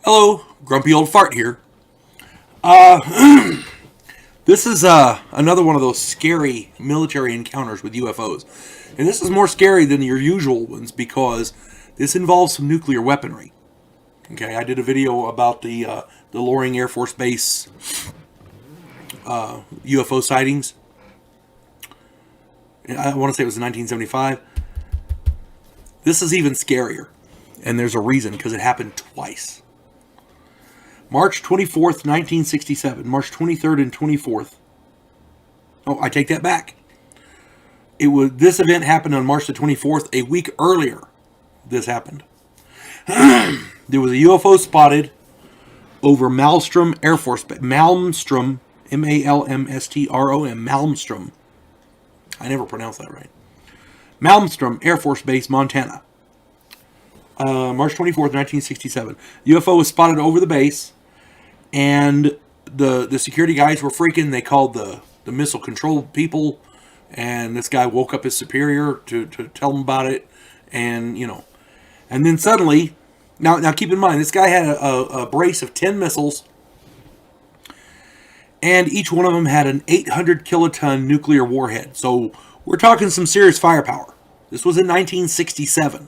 Hello, grumpy old fart here. This is another one of those scary military encounters with UFOs. And this is more scary than your usual ones because this involves some nuclear weaponry. Okay, I did a video about the Loring Air Force Base UFO sightings. I want to say it was in 1975. This is even scarier. And there's a reason, because it happened twice. March 24th, 1967. March 23rd and 24th. Oh, I take that back. This event happened on March the 24th. A week earlier, this happened. There was a UFO spotted over Malmstrom Air Force Base. Malmstrom, Malmstrom, Malmstrom. I never pronounced that right. Malmstrom Air Force Base, Montana. March 24th, 1967. UFO was spotted over the base, and the security guys were freaking. They called the missile control people, and this guy woke up his superior to tell him about it, and and then suddenly, now keep in mind, this guy had a brace of 10 missiles, and each one of them had an 800 kiloton nuclear warhead. So we're talking some serious firepower. This was in 1967.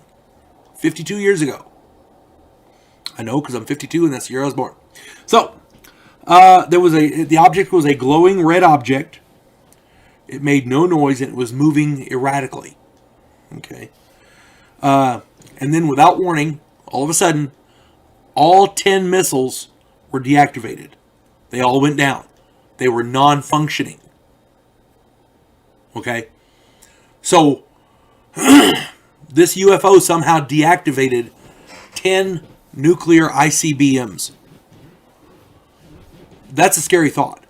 52 years ago. I know, because I'm 52 and that's the year I was born. So, the object was a glowing red object. It made no noise and it was moving erratically. Okay. And then without warning, all of a sudden, all 10 missiles were deactivated. They all went down. They were non-functioning. Okay. So, this UFO somehow deactivated 10 nuclear ICBMs. That's a scary thought.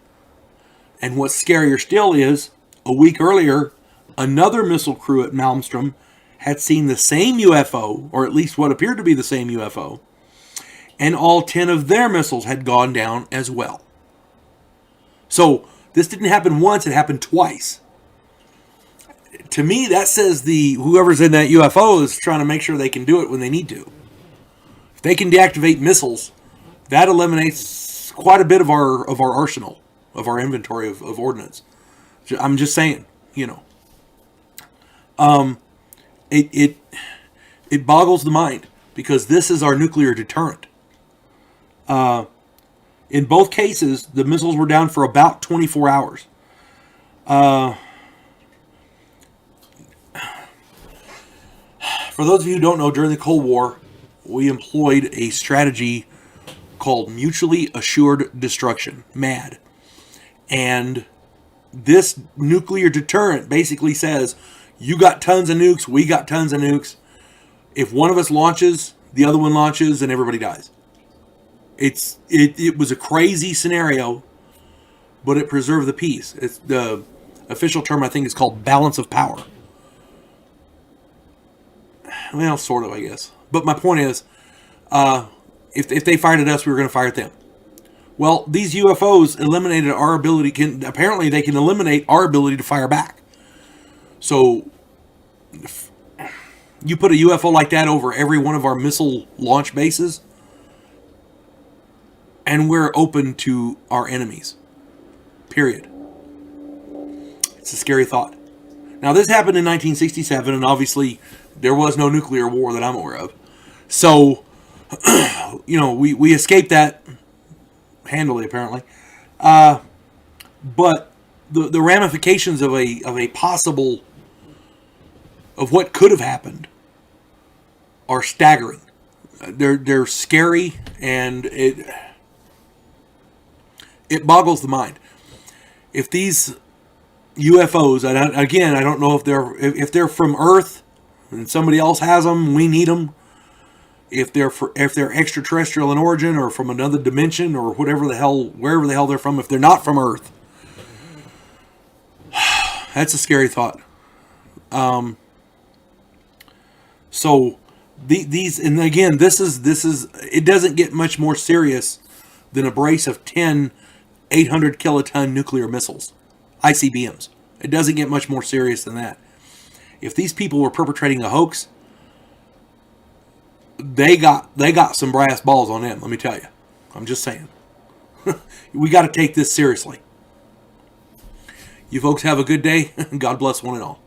And what's scarier still is, a week earlier, another missile crew at Malmstrom had seen the same UFO, or at least what appeared to be the same UFO, and all 10 of their missiles had gone down as well. So, this didn't happen once, it happened twice. To me, that says whoever's in that UFO is trying to make sure they can do it when they need to. If they can deactivate missiles, that eliminates quite a bit of our arsenal, of our inventory of ordnance. I'm just saying, It boggles the mind, because this is our nuclear deterrent. In both cases, the missiles were down for about 24 hours. For those of you who don't know, during the Cold War, we employed a strategy called mutually assured destruction, MAD. And this nuclear deterrent basically says, you got tons of nukes, we got tons of nukes. If one of us launches, the other one launches, and everybody dies. It was a crazy scenario, but it preserved the peace. It's the official term, I think, is called balance of power. Well, sort of, I guess. But my point is, if they fired at us, we were going to fire at them. Well, these UFOs eliminated our ability. Apparently, they can eliminate our ability to fire back. So, if you put a UFO like that over every one of our missile launch bases, and we're open to our enemies. Period. It's a scary thought. Now, this happened in 1967, and obviously there was no nuclear war that I'm aware of. So, we escaped that handily, apparently. But the ramifications of a possible, of what could have happened, are staggering. They're scary, and it boggles the mind. If these UFOs, again, I don't know if they're from Earth and somebody else has them, we need them. If they're extraterrestrial in origin or from another dimension or wherever the hell they're from, if they're not from Earth, that's a scary thought. So these, and again, this is it doesn't get much more serious than a brace of 10 800 kiloton nuclear missiles, ICBMs. It doesn't get much more serious than that. If these people were perpetrating a hoax, they got some brass balls on them, let me tell you. I'm just saying. We got to take this seriously. You folks have a good day. God bless one and all.